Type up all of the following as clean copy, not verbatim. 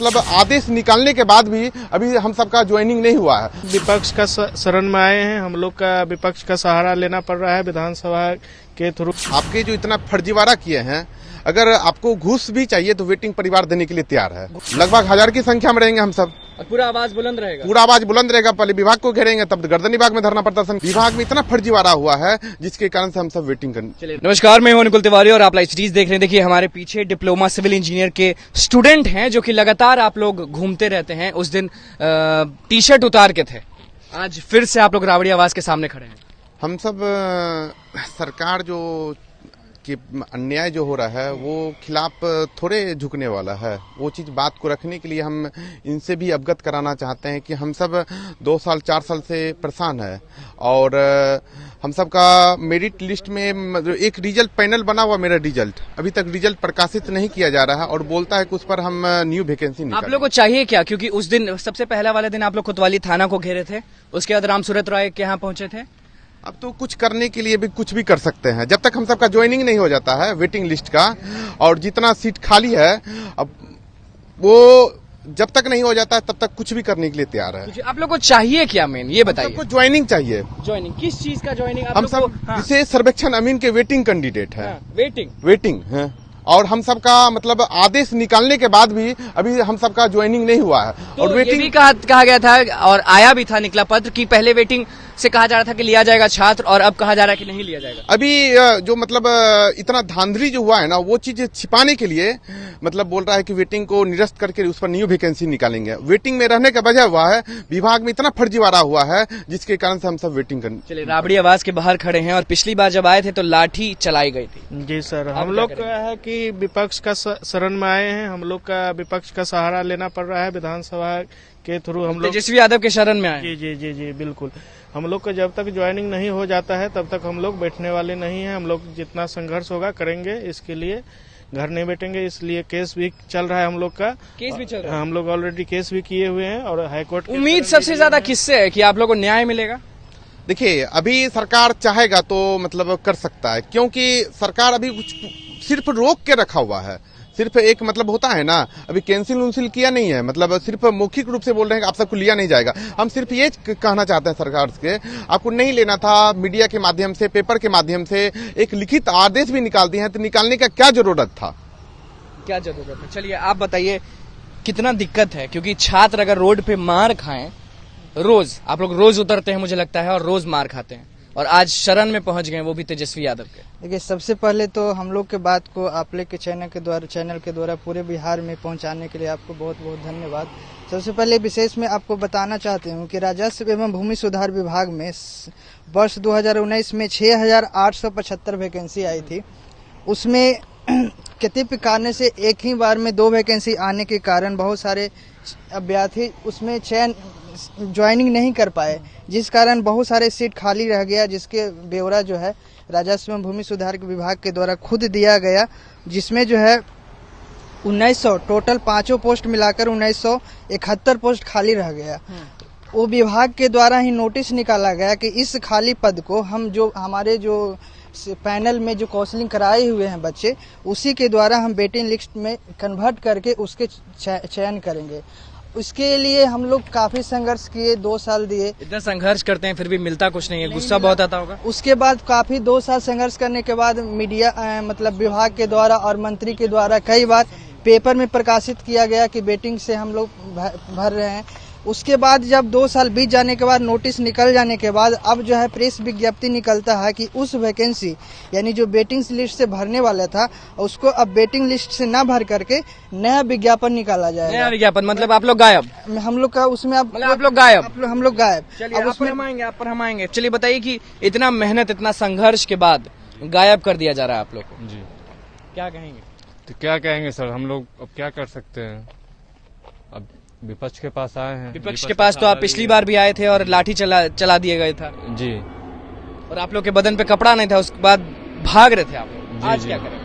मतलब आदेश निकालने के बाद भी अभी हम सबका ज्वाइनिंग नहीं हुआ है। विपक्ष का शरण में आए हैं, हम लोग का विपक्ष का सहारा लेना पड़ रहा है विधानसभा के थ्रू। आपके जो इतना फर्जीवाड़ा किए हैं, अगर आपको घूस भी चाहिए तो वेटिंग परिवार देने के लिए तैयार है। लगभग 1000 की संख्या में रहेंगे हम सब। पूरा आवाज बुलंद रहेगा, पूरा आवाज बुलंद रहेगा। पहले विभाग को घेरेंगे, तब गर्दन विभाग में धरना प्रदर्शन। विभाग में इतना फर्जीवाड़ा हुआ है जिसके कारण से हम सब वेटिंग करने। चलिए, नमस्कार, मैं हूं अनुकुल तिवारी और आप लाइव सीरीज देख रहे हैं। देखिए, हमारे पीछे डिप्लोमा सिविल इंजीनियर के स्टूडेंट हैं जो कि लगातार आप लोग घूमते रहते हैं। उस दिन टी शर्ट उतार के थे, आज फिर से आप लोग रावड़ी आवाज के सामने खड़े हैं। हम सब सरकार जो कि अन्याय जो हो रहा है वो खिलाफ थोड़े झुकने वाला है। वो चीज़ बात को रखने के लिए हम इनसे भी अवगत कराना चाहते हैं कि हम सब 2 साल 4 साल से परेशान है और हम सब का मेरिट लिस्ट में एक रिजल्ट पैनल बना हुआ, मेरा रिजल्ट अभी तक रिजल्ट प्रकाशित नहीं किया जा रहा है और बोलता है कि उस पर हम न्यू वैकेंसी आप लोग को चाहिए क्या? क्योंकि उस दिन सबसे पहला वाले दिन आप लोग कोतवाली थाना को घेरे थे, उसके बाद राम सूरत राय के यहाँ पहुंचे थे। अब तो कुछ करने के लिए भी कुछ भी कर सकते हैं जब तक हम सबका ज्वाइनिंग नहीं हो जाता है वेटिंग लिस्ट का, और जितना सीट खाली है अब वो जब तक नहीं हो जाता है तब तक कुछ भी करने के लिए तैयार है। आप लोग को चाहिए क्या मेन ये बताइए? सबको ज्वाइनिंग चाहिए। ज्वाइनिंग किस चीज का ज्वाइनिंग? हम सब विशेष सर्वेक्षण अमीन के वेटिंग कैंडिडेट है। वेटिंग है और हम सबका मतलब आदेश निकालने के बाद भी अभी हम सबका ज्वाइनिंग नहीं हुआ है। तो और वेटिंग ये भी कहा गया था और आया भी था, निकला पत्र कि पहले वेटिंग से कहा जा रहा था कि लिया जाएगा छात्र, और अब कहा जा रहा है कि नहीं लिया जाएगा। अभी जो मतलब इतना धांधली जो हुआ है ना, वो चीज छिपाने के लिए मतलब बोल रहा है कि वेटिंग को निरस्त करके उस पर न्यू वैकेंसी निकालेंगे। वेटिंग में रहने का वजह हुआ है विभाग में इतना फर्जीवाड़ा हुआ है जिसके कारण से हम सब वेटिंग करने। चलिए, राबड़ी आवाज के बाहर खड़े हैं और पिछली बार जब आए थे तो लाठी चलाई गई थी। जी सर, हम लोग का है कि विपक्ष का शरण में आए हैं, हम लोग का विपक्ष का सहारा लेना पड़ रहा है विधानसभा के थ्रू। हम लोग तेजस्वी यादव के शरण में आए। जी जी जी जी बिल्कुल। हम लोग का जब तक ज्वाइनिंग नहीं हो जाता है तब तक हम लोग बैठने वाले नहीं हैं। हम लोग जितना संघर्ष होगा करेंगे, इसके लिए घर नहीं बैठेंगे। इसलिए केस भी चल रहा है, हम लोग का केस भी चल रहा है। हम लोग ऑलरेडी केस भी किए हुए हैं और हाईकोर्ट। उम्मीद सबसे ज्यादा किससे है कि आप लोगों को न्याय मिलेगा? देखिए, अभी सरकार चाहेगा तो मतलब कर सकता है, क्योंकि सरकार अभी सिर्फ रोक के रखा हुआ है। सिर्फ एक मतलब होता है ना, अभी कैंसिल उंसिल किया नहीं है, मतलब सिर्फ मौखिक रूप से बोल रहे हैं कि आप सबको लिया नहीं जाएगा। हम सिर्फ ये कहना चाहते हैं सरकार से, आपको नहीं लेना था, मीडिया के माध्यम से, पेपर के माध्यम से एक लिखित आदेश भी निकाल दिए हैं, तो निकालने का क्या जरूरत था? क्या जरूरत है? चलिए, आप बताइए कितना दिक्कत है, क्योंकि छात्र अगर रोड पे मार खाएं, रोज आप लोग रोज उतरते हैं मुझे लगता है और रोज मार खाते हैं, और आज शरण में पहुंच गए, वो भी तेजस्वी यादव के। देखिए, सबसे पहले तो हम लोग के बात को आप लोग के चैनल के द्वारा पूरे बिहार में पहुंचाने के लिए आपको बहुत बहुत धन्यवाद। सबसे पहले विशेष में आपको बताना चाहती हूं कि राजस्व एवं भूमि सुधार विभाग में वर्ष 2019 में 6875 वैकेंसी आई थी। उसमें कतिपय कारण से एक ही बार में 2 वैकेंसी आने के कारण बहुत सारे अभ्यर्थी उसमें ज्वाइनिंग नहीं कर पाए, जिस कारण बहुत सारे सीट खाली रह गया, जिसके ब्यौरा जो है राजस्व एवं भूमि सुधार विभाग के द्वारा खुद दिया गया, जिसमें जो है 1900 टोटल 5 पोस्ट मिलाकर 1971 पोस्ट खाली रह गया। वो विभाग के द्वारा ही नोटिस निकाला गया कि इस खाली पद को हम जो हमारे जो पैनल में जो काउंसलिंग कराए हुए हैं बच्चे, उसी के द्वारा हम वेटिंग लिस्ट में कन्वर्ट करके उसके चयन करेंगे। उसके लिए हम लोग काफी संघर्ष किए, 2 साल दिए। इतना संघर्ष करते हैं फिर भी मिलता कुछ नहीं है, गुस्सा बहुत आता होगा। उसके बाद काफी 2 साल संघर्ष करने के बाद मीडिया मतलब विभाग के द्वारा और मंत्री के द्वारा कई बार पेपर में प्रकाशित किया गया कि वेटिंग से हम लोग भर रहे हैं। उसके बाद जब 2 साल बीत जाने के बाद नोटिस निकल जाने के बाद अब जो है प्रेस विज्ञप्ति निकलता है कि उस वैकेंसी यानी जो वेटिंग लिस्ट से भरने वाला था उसको अब वेटिंग लिस्ट से ना भर करके नया विज्ञापन निकाला जाएगा। नया विज्ञापन मतलब आप लोग गायब? हम लोग का उसमें अब आप लोग गायब? हम लोग गायब। चलिए, आप पर हम आएंगे। चलिए, बताइए कि इतना मेहनत, इतना संघर्ष के बाद गायब कर दिया जा रहा है आप लोग को, जी क्या कहेंगे? तो क्या कहेंगे सर, हम लोग अब क्या कर सकते हैं? अब विपक्ष के पास आए हैं। विपक्ष के पास तो आप पिछली बार भी आए थे और लाठी चला दिया गया था जी, और आप लोग के बदन पे कपड़ा नहीं था, उसके बाद भाग रहे थे आप लोग। आज क्या करेंगे?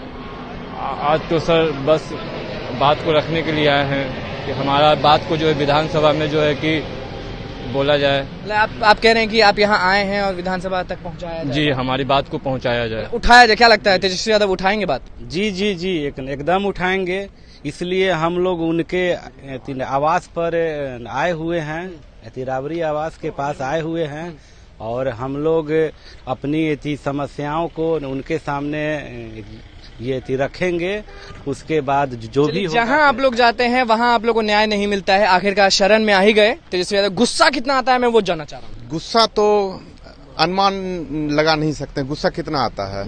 आज तो सर बस बात को रखने के लिए आए हैं कि हमारा बात को जो है विधानसभा में जो है कि बोला जाए। मतलब आप कह रहे हैं कि आप यहाँ आए हैं और विधानसभा तक पहुँचाया जाए? जी, हमारी बात को पहुँचाया जाए, उठाया जाए। क्या लगता है तेजस्वी यादव उठाएंगे बात? जी जी जी एकदम उठाएंगे, इसलिए हम लोग उनके आवास पर आए हुए हैं, राबड़ी आवास के पास आए हुए हैं और हम लोग अपनी समस्याओं को उनके सामने ये रखेंगे। उसके बाद जो भी जहां आप लोग जाते हैं वहां आप लोग को न्याय नहीं मिलता है, आखिरकार शरण में आ ही गए, तेजस्वी यादव गुस्सा कितना आता है मैं वो जानना चाह रहा हूँ। गुस्सा तो अनुमान लगा नहीं सकते गुस्सा कितना आता है,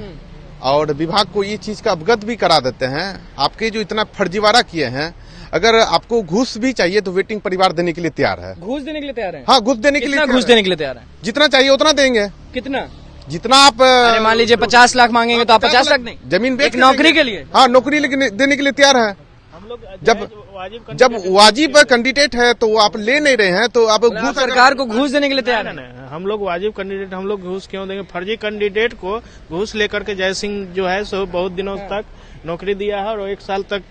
और विभाग को ये चीज का अवगत भी करा देते हैं। आपके जो इतना फर्जीवाड़ा किए हैं, अगर आपको घूस भी चाहिए तो वेटिंग परिवार देने के लिए तैयार है। घूस देने के लिए तैयार है? हाँ, घूस देने के लिए घूस देने के लिए तैयार है? जितना चाहिए उतना देंगे। कितना? जितना आप अरे मान लीजिए 50 लाख मांगेंगे तो आप 50 लाख दें? जमीन बेच एक नौकरी के लिए? हाँ, नौकरी देने के लिए तैयार है। हम लोग जब वाजिब कैंडिडेट है तो आप ले नहीं रहे हैं, तो आप घूस सरकार को घूस देने के लिए तैयार है? हम लोग वाजिब कैंडिडेट, हम लोग घूस क्यों देंगे? फर्जी कैंडिडेट को घूस लेकर के जय सिंह जो है सो बहुत दिनों तक नौकरी दिया है और 1 साल तक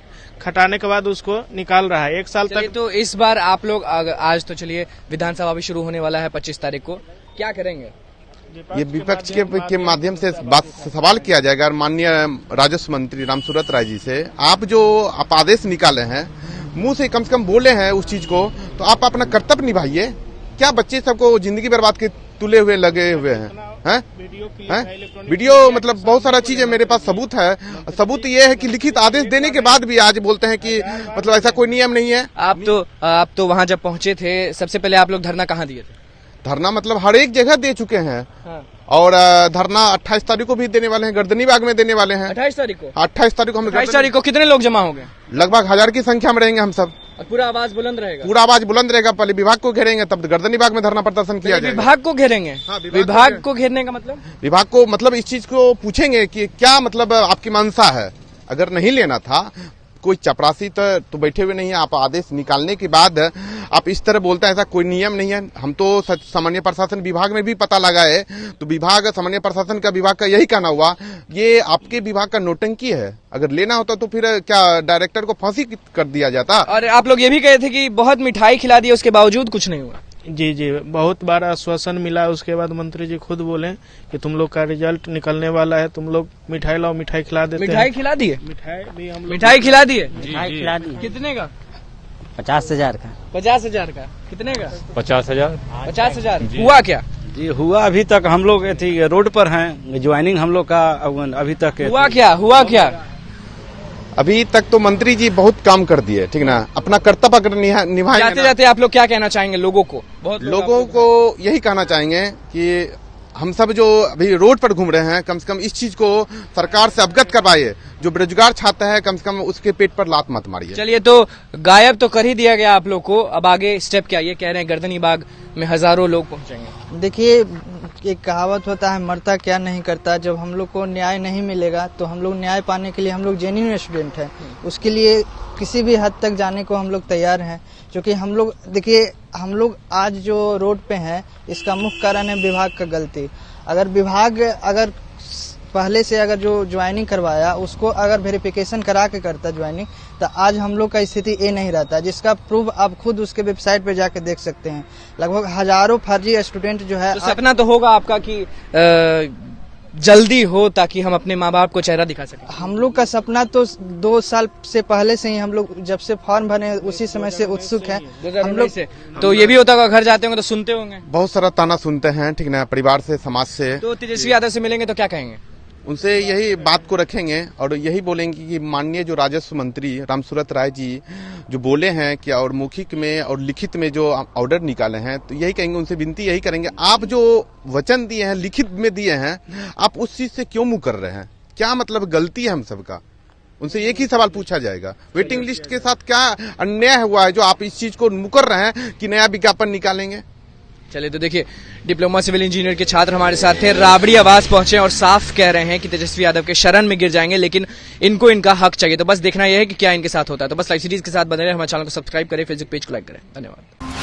खटाने के बाद उसको निकाल रहा है। 1 साल तक। तो इस बार आप लोग आज तो चलिए विधानसभा भी शुरू होने वाला है 25 तारीख को, क्या करेंगे? ये विपक्ष के माध्यम से बात सवाल किया जाएगा माननीय राजस्व मंत्री रामसूरत राय जी से। आप जो आप आदेश निकाले हैं, मुंह से कम बोले हैं उस चीज को, तो आप अपना कर्तव्य निभाइए। क्या बच्चे सबको जिंदगी बर्बाद के तुले हुए लगे हुए हैं? वीडियो मतलब बहुत सारा चीज है, मेरे पास सबूत है। सबूत ये है कि लिखित आदेश देने के बाद भी आज बोलते हैं कि मतलब ऐसा कोई नियम नहीं है। आप तो वहाँ जब पहुंचे थे, सबसे पहले आप लोग धरना कहाँ दिए थे? धरना मतलब हर एक जगह दे चुके हैं। हाँ। और धरना 28 तारीख को भी देने वाले हैं, गर्दनी बाग में देने वाले हैं। 28 तारीख को? 28 तारीख को हम 28 तारीख को कितने लोग जमा होंगे? लगभग 1000 की संख्या में रहेंगे हम सब। और पूरा आवाज बुलंद रहेगा? पूरा आवाज बुलंद रहेगा। पहले विभाग को घेरेंगे, तब गर्दनी बाग में धरना प्रदर्शन किया जाएगा। विभाग को घेरेंगे? हाँ, विभाग को घेरने का मतलब? विभाग को मतलब इस चीज को पूछेंगे कि क्या मतलब आपकी मंशा है। अगर नहीं लेना था, कोई चपरासी तो बैठे हुए नहीं है। आप आदेश निकालने के बाद आप इस तरह बोलते हैं, ऐसा कोई नियम नहीं है। हम तो सामान्य प्रशासन विभाग में भी पता लगा है, तो विभाग सामान्य प्रशासन का विभाग का यही कहना हुआ, ये आपके विभाग का नौटंकी है। अगर लेना होता तो फिर क्या डायरेक्टर को फांसी कर दिया जाता। और आप लोग ये भी कहे थे कि बहुत मिठाई खिला दी, उसके बावजूद कुछ नहीं हुआ? जी, बहुत बार आश्वासन मिला। उसके बाद मंत्री जी खुद बोले कि तुम लोग का रिजल्ट निकलने वाला है, तुम लोग मिठाई लाओ, मिठाई खिला देते हैं। मिठाई खिला दिए? मिठाई भी हम लोग मिठाई खिला दिए? मिठाई खिला दी। कितने का? 50,000 का। 50,000 का? कितने का? 50,000। 50,000 हुआ क्या? जी हुआ, अभी तक हम लोग रोड पर हैं। ज्वाइनिंग हम लोग का अभी तक हुआ क्या? अभी तक तो मंत्री जी बहुत काम कर दिए, ठीक ना। अपना कर्तव्य अगर निभाएंगे। जाते जाते आप लोग क्या कहना चाहेंगे लोगों को? बहुत लोगों को यही कहना चाहेंगे कि हम सब जो अभी रोड पर घूम रहे हैं, कम से कम इस चीज को सरकार से अवगत करवाइए। जो बेरोजगार छात्र है, कम से कम उसके पेट पर लात मत मारिए। चलिए, तो गायब तो कर ही दिया गया आप लोग को, अब आगे स्टेप क्या? ये कह रहे हैं गर्दनी बाग में हजारों लोग पहुंचेंगे। देखिए, एक कहावत होता है, मरता क्या नहीं करता। जब हम लोग को न्याय नहीं मिलेगा तो हम लोग न्याय पाने के लिए, हम लोग जेन्युइन स्टूडेंट हैं, उसके लिए किसी भी हद तक जाने को हम लोग तैयार हैं। क्योंकि हम लोग देखिए, हम लोग आज जो रोड पे हैं, इसका मुख्य कारण है विभाग का गलती। अगर विभाग अगर पहले से अगर जो ज्वाइनिंग करवाया उसको अगर वेरिफिकेशन करा के करता ज्वाइनिंग, तो आज हम लोग का स्थिति ये नहीं रहता, जिसका प्रूफ आप खुद उसके वेबसाइट पे जाके देख सकते हैं। लगभग हजारों फर्जी स्टूडेंट जो है। तो सपना तो होगा आपका कि जल्दी हो, ताकि हम अपने माँ बाप को चेहरा दिखा सकें। हम लोग का सपना तो 2 साल से पहले से ही, हम लोग जब से फॉर्म भरे उसी समय से उत्सुक है हम लोग से। तो ये भी होता होगा, घर जाते होंगे तो सुनते होंगे बहुत सारा ताना सुनते हैं, ठीक ना, परिवार से, समाज से। तो तेजस्वी यादव से मिलेंगे तो क्या कहेंगे? उनसे यही बात को रखेंगे और यही बोलेंगे कि माननीय जो राजस्व मंत्री रामसूरत राय जी जो बोले हैं कि और मौखिक में और लिखित में जो ऑर्डर निकाले हैं, तो यही कहेंगे, उनसे विनती यही करेंगे, आप जो वचन दिए हैं, लिखित में दिए हैं, आप उस चीज से क्यों मुंह कर रहे हैं? क्या मतलब गलती है हम सबका? उनसे एक ही सवाल पूछा जाएगा, वेटिंग लिस्ट के साथ क्या अन्याय हुआ है जो आप इस चीज को मुकर रहे हैं कि नया विज्ञापन निकालेंगे? चलिए, तो देखिए, डिप्लोमा सिविल इंजीनियर के छात्र हमारे साथ थे, राबड़ी आवास पहुंचे और साफ कह रहे हैं कि तेजस्वी यादव के शरण में गिर जाएंगे, लेकिन इनको इनका हक चाहिए। तो बस देखना यह है कि क्या इनके साथ होता है। तो बस लाइव सीरीज के साथ बने रहे, हमारे चैनल को सब्सक्राइब करें, फेसबुक पेज को लाइक करें। धन्यवाद।